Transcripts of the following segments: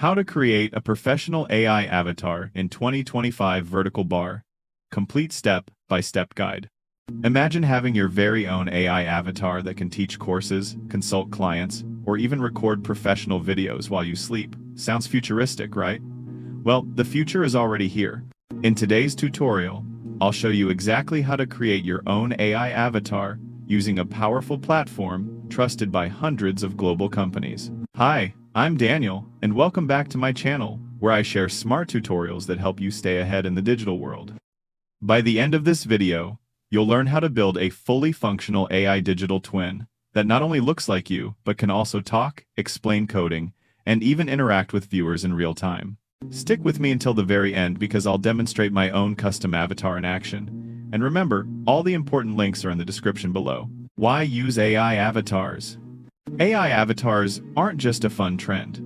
How to create a professional AI avatar in 2025 vertical bar. Complete step-by-step guide. Imagine having your very own AI avatar that can teach courses, consult clients, or even record professional videos while you sleep. Sounds futuristic, right? Well, the future is already here. In today's tutorial, I'll show you exactly how to create your own AI avatar using a powerful platform trusted by hundreds of global companies. Hi, I'm Daniel, and welcome back to my channel, where I share smart tutorials that help you stay ahead in the digital world. By the end of this video, you'll learn how to build a fully functional AI digital twin that not only looks like you, but can also talk, explain coding, and even interact with viewers in real time. Stick with me until the very end because I'll demonstrate my own custom avatar in action. And remember, all the important links are in the description below. Why use AI avatars? AI avatars aren't just a fun trend.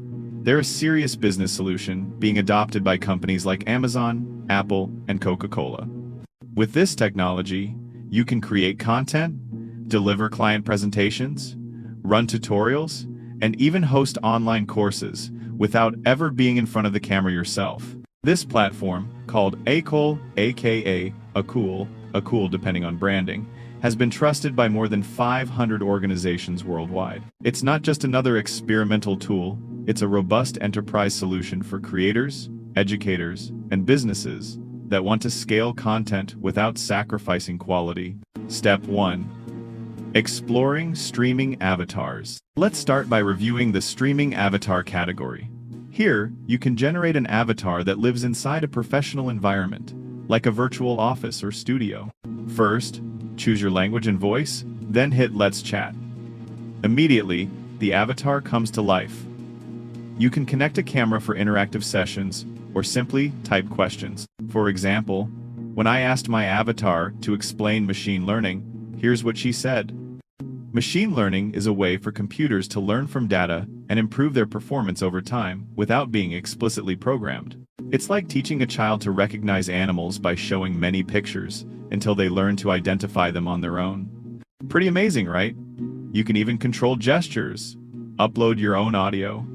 They're a serious business solution being adopted by companies like Amazon, Apple, and Coca-Cola. With this technology, you can create content, deliver client presentations, run tutorials, and even host online courses without ever being in front of the camera yourself. This platform, called AKOOL, aka AKOOL depending on branding, has been trusted by more than 500 organizations worldwide. It's not just another experimental tool, it's a robust enterprise solution for creators, educators, and businesses that want to scale content without sacrificing quality. Step 1. Exploring streaming avatars. Let's start by reviewing the streaming avatar category. Here, you can generate an avatar that lives inside a professional environment, like a virtual office or studio. First, choose your language and voice, then hit Let's Chat. Immediately, the avatar comes to life. You can connect a camera for interactive sessions, or simply type questions. For example, when I asked my avatar to explain machine learning, here's what she said. Machine learning is a way for computers to learn from data and improve their performance over time without being explicitly programmed. It's like teaching a child to recognize animals by showing many pictures until they learn to identify them on their own. Pretty amazing, right? You can even control gestures, upload your own audio,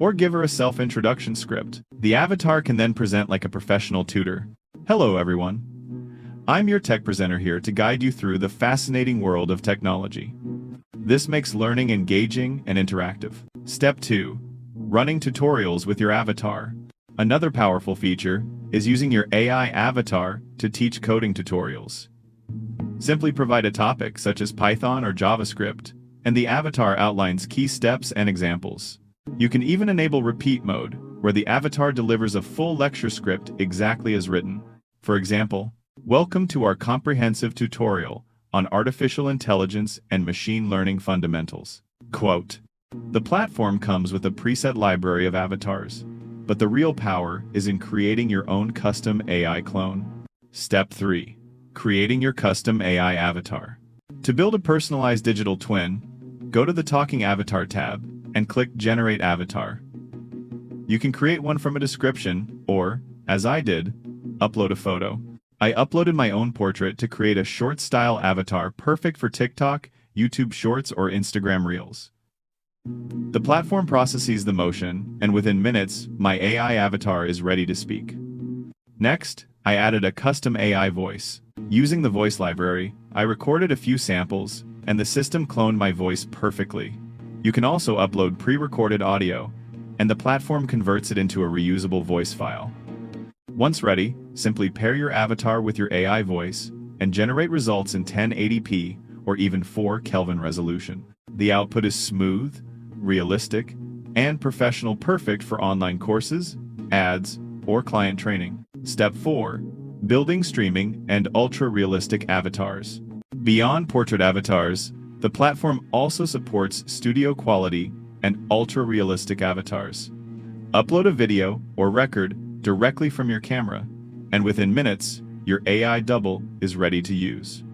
or give her a self-introduction script. The avatar can then present like a professional tutor. Hello everyone. I'm your tech presenter here to guide you through the fascinating world of technology. This makes learning engaging and interactive. Step 2. Running tutorials with your avatar. Another powerful feature is using your AI avatar to teach coding tutorials. Simply provide a topic such as Python or JavaScript, and the avatar outlines key steps and examples. You can even enable repeat mode, where the avatar delivers a full lecture script exactly as written. For example, welcome to our comprehensive tutorial on artificial intelligence and machine learning fundamentals. Quote, the platform comes with a preset library of avatars, but the real power is in creating your own custom AI clone. Step 3. Creating your custom AI avatar. To build a personalized digital twin, go to the Talking Avatar tab and click Generate Avatar. You can create one from a description, or, as I did, upload a photo. I uploaded my own portrait to create a short-style avatar perfect for TikTok, YouTube Shorts, or Instagram Reels. The platform processes the motion, and within minutes, my AI avatar is ready to speak. Next, I added a custom AI voice. Using the voice library, I recorded a few samples, and the system cloned my voice perfectly. You can also upload pre-recorded audio, and the platform converts it into a reusable voice file. Once ready, simply pair your avatar with your AI voice and generate results in 1080p or even 4 Kelvin resolution. The output is smooth, realistic, and professional, perfect for online courses, ads, or client training. Step 4. Building streaming and ultra-realistic avatars. Beyond portrait avatars, the platform also supports studio quality and ultra-realistic avatars. Upload a video or record directly from your camera, and within minutes, your AI double is ready to use.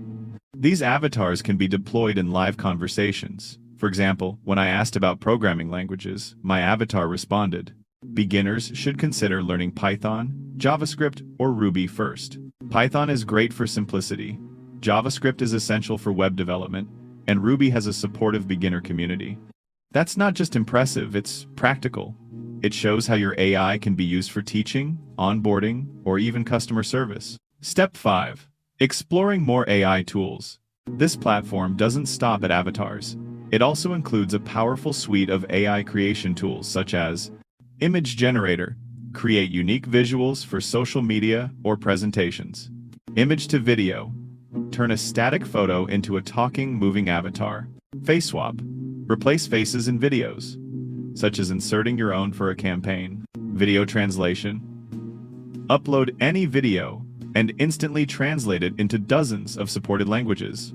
These avatars can be deployed in live conversations. For example, when I asked about programming languages, my avatar responded, beginners should consider learning Python, JavaScript, or Ruby first. Python is great for simplicity, JavaScript is essential for web development, and Ruby has a supportive beginner community. That's not just impressive, it's practical. It shows how your AI can be used for teaching, onboarding, or even customer service. Step 5. Exploring more AI tools. This platform doesn't stop at avatars. It also includes a powerful suite of AI creation tools such as Image Generator. Create unique visuals for social media or presentations. Image to Video. Turn a static photo into a talking, moving avatar. Face Swap. Replace faces in videos, such as inserting your own for a campaign. Video Translation. Upload any video and instantly translate it into dozens of supported languages.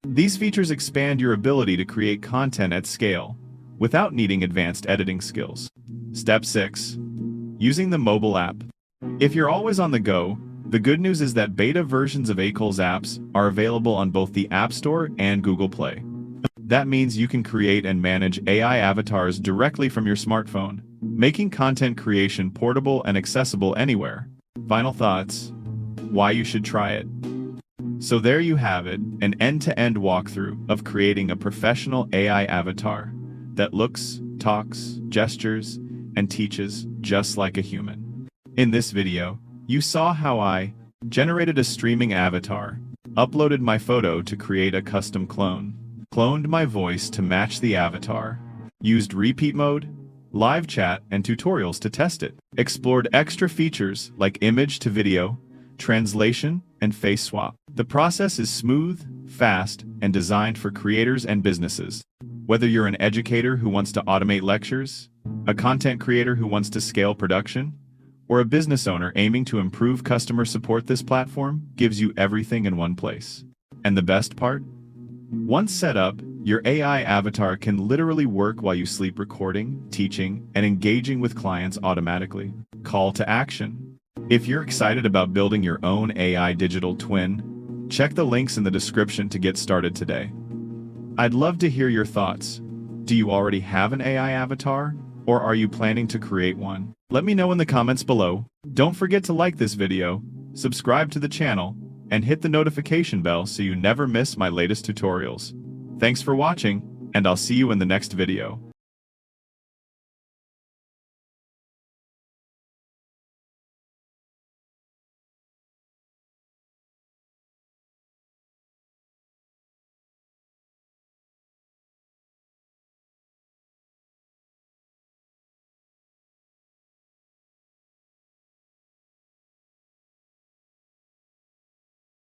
These features expand your ability to create content at scale without needing advanced editing skills. Step 6. Using the mobile app. If you're always on the go, the good news is that beta versions of AKOOL's apps are available on both the App Store and Google Play. That means you can create and manage AI avatars directly from your smartphone, making content creation portable and accessible anywhere. Final thoughts: why you should try it. So there you have it, an end-to-end walkthrough of creating a professional AI avatar that looks, talks, gestures, and teaches just like a human. In this video, you saw how I generated a streaming avatar, uploaded my photo to create a custom clone, cloned my voice to match the avatar, used repeat mode, live chat, and tutorials to test it, explored extra features like image to video, translation, and face swap. The process is smooth, fast, and designed for creators and businesses. Whether you're an educator who wants to automate lectures, a content creator who wants to scale production, or a business owner aiming to improve customer support, this platform gives you everything in one place. And the best part? Once set up, your AI avatar can literally work while you sleep, recording, teaching, and engaging with clients automatically. Call to action. If you're excited about building your own AI digital twin, check the links in the description to get started today. I'd love to hear your thoughts. Do you already have an AI avatar, or are you planning to create one? Let me know in the comments below. Don't forget to like this video, subscribe to the channel, and hit the notification bell so you never miss my latest tutorials. Thanks for watching, and I'll see you in the next video.